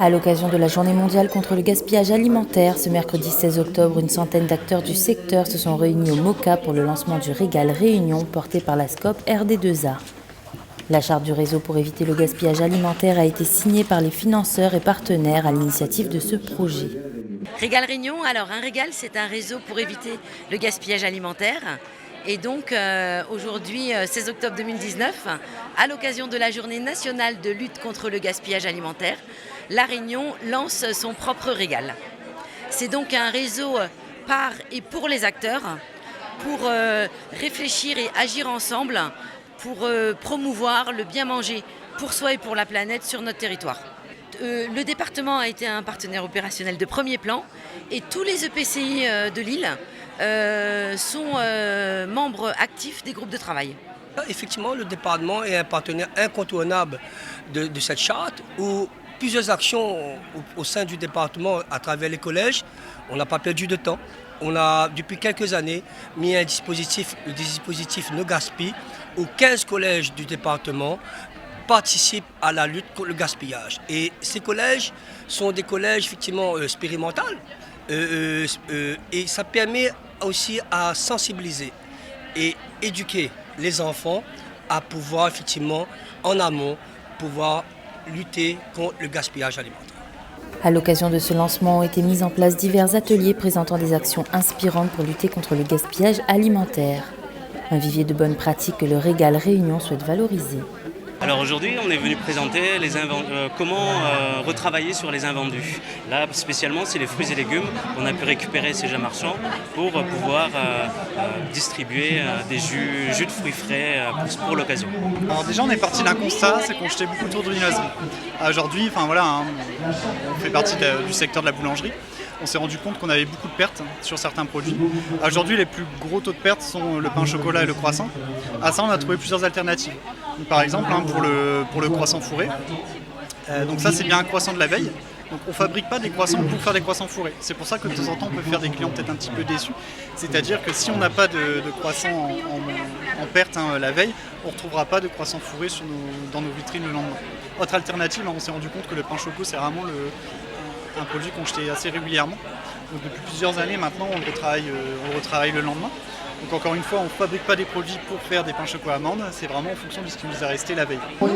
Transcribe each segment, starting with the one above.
À l'occasion de la Journée mondiale contre le gaspillage alimentaire, ce mercredi 16 octobre, une centaine d'acteurs du secteur se sont réunis au MOCA pour le lancement du Régal Réunion porté par la SCOP RD2A. La charte du réseau pour éviter le gaspillage alimentaire a été signée par les financeurs et partenaires à l'initiative de ce projet. Régal Réunion, alors un régal, c'est un réseau pour éviter le gaspillage alimentaire. Et donc aujourd'hui, 16 octobre 2019, à l'occasion de la Journée nationale de lutte contre le gaspillage alimentaire, La Réunion lance son propre régal. C'est donc un réseau par et pour les acteurs, pour réfléchir et agir ensemble, pour promouvoir le bien manger pour soi et pour la planète sur notre territoire. Le département a été un partenaire opérationnel de premier plan et tous les EPCI de l'île sont membres actifs des groupes de travail. Effectivement, le département est un partenaire incontournable de cette charte où plusieurs actions au sein du département à travers les collèges. On n'a pas perdu de temps. On a depuis quelques années mis le dispositif No Gaspille où 15 collèges du département participent à la lutte contre le gaspillage. Et ces collèges sont des collèges effectivement expérimentaux et ça permet aussi à sensibiliser et éduquer les enfants à pouvoir effectivement en amont pouvoir lutter contre le gaspillage alimentaire. À l'occasion de ce lancement ont été mis en place divers ateliers présentant des actions inspirantes pour lutter contre le gaspillage alimentaire. Un vivier de bonnes pratiques que le Régal Réunion souhaite valoriser. Alors aujourd'hui, on est venu présenter comment retravailler sur les invendus. Là, spécialement, c'est les fruits et légumes. On a pu récupérer ces jeux marchands pour pouvoir distribuer des jus de fruits frais pour l'occasion. Alors déjà, on est parti d'un constat, c'est qu'on jetait beaucoup trop de viennoiserie. Aujourd'hui, on fait partie du secteur de la boulangerie. On s'est rendu compte qu'on avait beaucoup de pertes sur certains produits. Aujourd'hui, les plus gros taux de pertes sont le pain au chocolat et le croissant. À ça, on a trouvé plusieurs alternatives. Donc, par exemple, pour le croissant fourré. Donc ça, c'est bien un croissant de la veille. Donc on ne fabrique pas des croissants pour faire des croissants fourrés. C'est pour ça que de temps en temps, on peut faire des clients peut-être un petit peu déçus. C'est-à-dire que si on n'a pas de croissant en perte la veille, on ne retrouvera pas de croissant fourré dans nos vitrines le lendemain. Autre alternative, on s'est rendu compte que le pain choco, c'est vraiment un produit qu'on jetait assez régulièrement. Donc depuis plusieurs années maintenant, on le retravaille le lendemain. Donc encore une fois, on ne fabrique pas des produits pour faire des pains choco amandes, c'est vraiment en fonction de ce qui nous est resté la veille. Nous,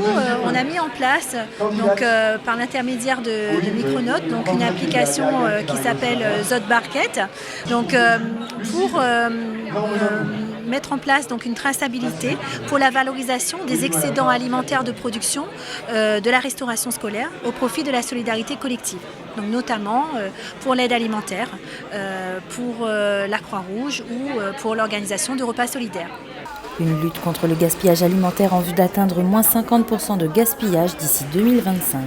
on a mis en place, par l'intermédiaire de Micronote, donc une application qui s'appelle Zotbarket, pour mettre en place une traçabilité pour la valorisation des excédents alimentaires de production de la restauration scolaire au profit de la solidarité collective. Donc notamment pour l'aide alimentaire, pour la Croix-Rouge ou pour l'organisation de repas solidaires. Une lutte contre le gaspillage alimentaire en vue d'atteindre moins 50% de gaspillage d'ici 2025.